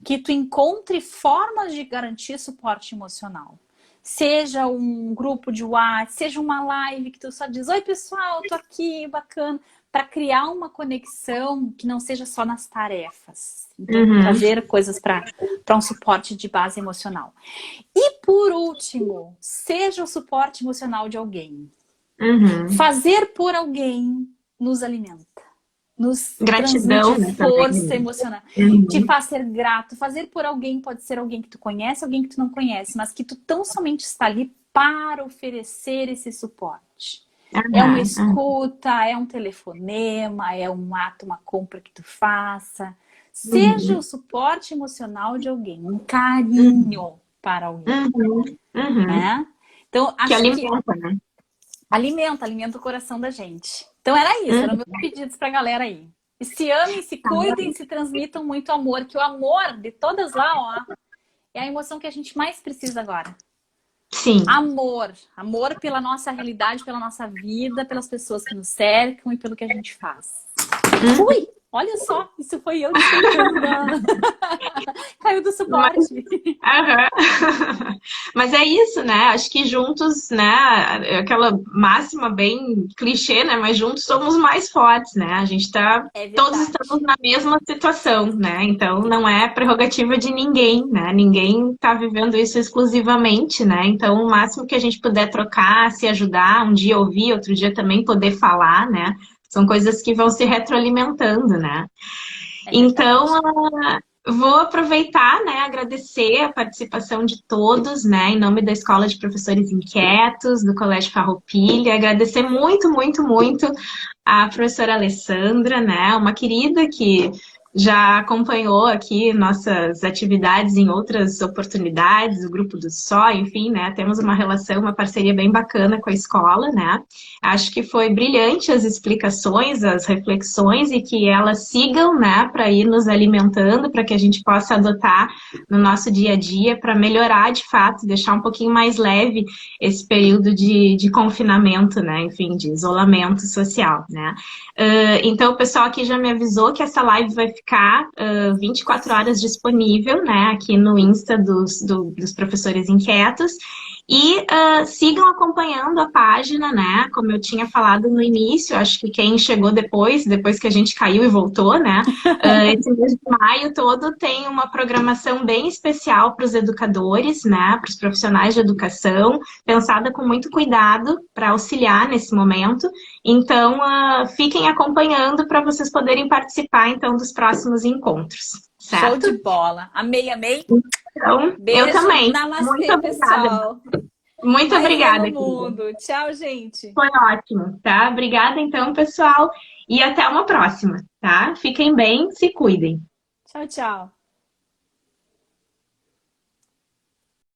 que tu encontre formas de garantir suporte emocional. Seja um grupo de WhatsApp, seja uma live que tu só diz, oi pessoal, tô aqui, bacana, para criar uma conexão que não seja só nas tarefas. Então, Uhum. trazer coisas para um suporte de base emocional. E por último, seja o suporte emocional de alguém. Uhum. Fazer por alguém nos alimenta, nos Gratidão, transmite né, também. força emocional, te Uhum. faz ser grato. Fazer por alguém pode ser alguém que tu conhece, alguém que tu não conhece, mas que tu tão somente está ali para oferecer esse suporte. É uma Uhum. Uhum. escuta, é um telefonema, é um ato, uma compra que tu faça. Seja o Uhum. suporte emocional de alguém, um Uhum. carinho para alguém, Uhum. Uhum. né? Então, Que acho que alimenta, né? Alimenta o coração da gente. Então era isso, eram meus pedidos pra galera aí. E se amem, se cuidem, se transmitam muito amor, que o amor de todas lá, ó, é a emoção que a gente mais precisa agora. Sim. Amor. Amor pela nossa realidade, pela nossa vida, pelas pessoas que nos cercam e pelo que a gente faz. Ui! Olha só, isso foi eu descontando. Caiu do suporte. Mas é isso, né? Acho que juntos, né? Aquela máxima bem clichê, né? Mas juntos somos mais fortes, né? A gente tá. Todos estamos na mesma situação, né? Então não é prerrogativa de ninguém, né? Ninguém tá vivendo isso exclusivamente, né? Então o máximo que a gente puder trocar, se ajudar, um dia ouvir, outro dia também poder falar, né? São coisas que vão se retroalimentando, né? Então, vou aproveitar, né, agradecer a participação de todos, né, em nome da Escola de Professores Inquietos, do Colégio Farroupilha, agradecer muito, muito, muito a professora Alessandra, né, uma querida que já acompanhou aqui nossas atividades em outras oportunidades, o Grupo do Só, enfim, né, temos uma relação, uma parceria bem bacana com a escola, né, acho que foi brilhante as explicações, as reflexões e que elas sigam, né, para ir nos alimentando, para que a gente possa adotar no nosso dia a dia, para melhorar de fato, deixar um pouquinho mais leve esse período de confinamento, né, enfim, de isolamento social, né. Então, o pessoal aqui já me avisou que essa live vai ficar 24 horas disponível, né, aqui no Insta dos Professores Inquietos. E sigam acompanhando a página, né? Como eu tinha falado no início, acho que quem chegou depois que a gente caiu e voltou, né? Esse mês de maio todo tem uma programação bem especial para os educadores, né? Para os profissionais de educação, pensada com muito cuidado para auxiliar nesse momento. Então, fiquem acompanhando para vocês poderem participar, então, dos próximos encontros. Certo? Show de bola. Amei, amei. Então, beijo, eu também. Namastê, muito obrigada. Pessoal. Muito Mais obrigada. no mundo. Tchau, gente. Foi ótimo, tá? Obrigada, então, pessoal. E até uma próxima, tá? Fiquem bem, se cuidem. Tchau, tchau.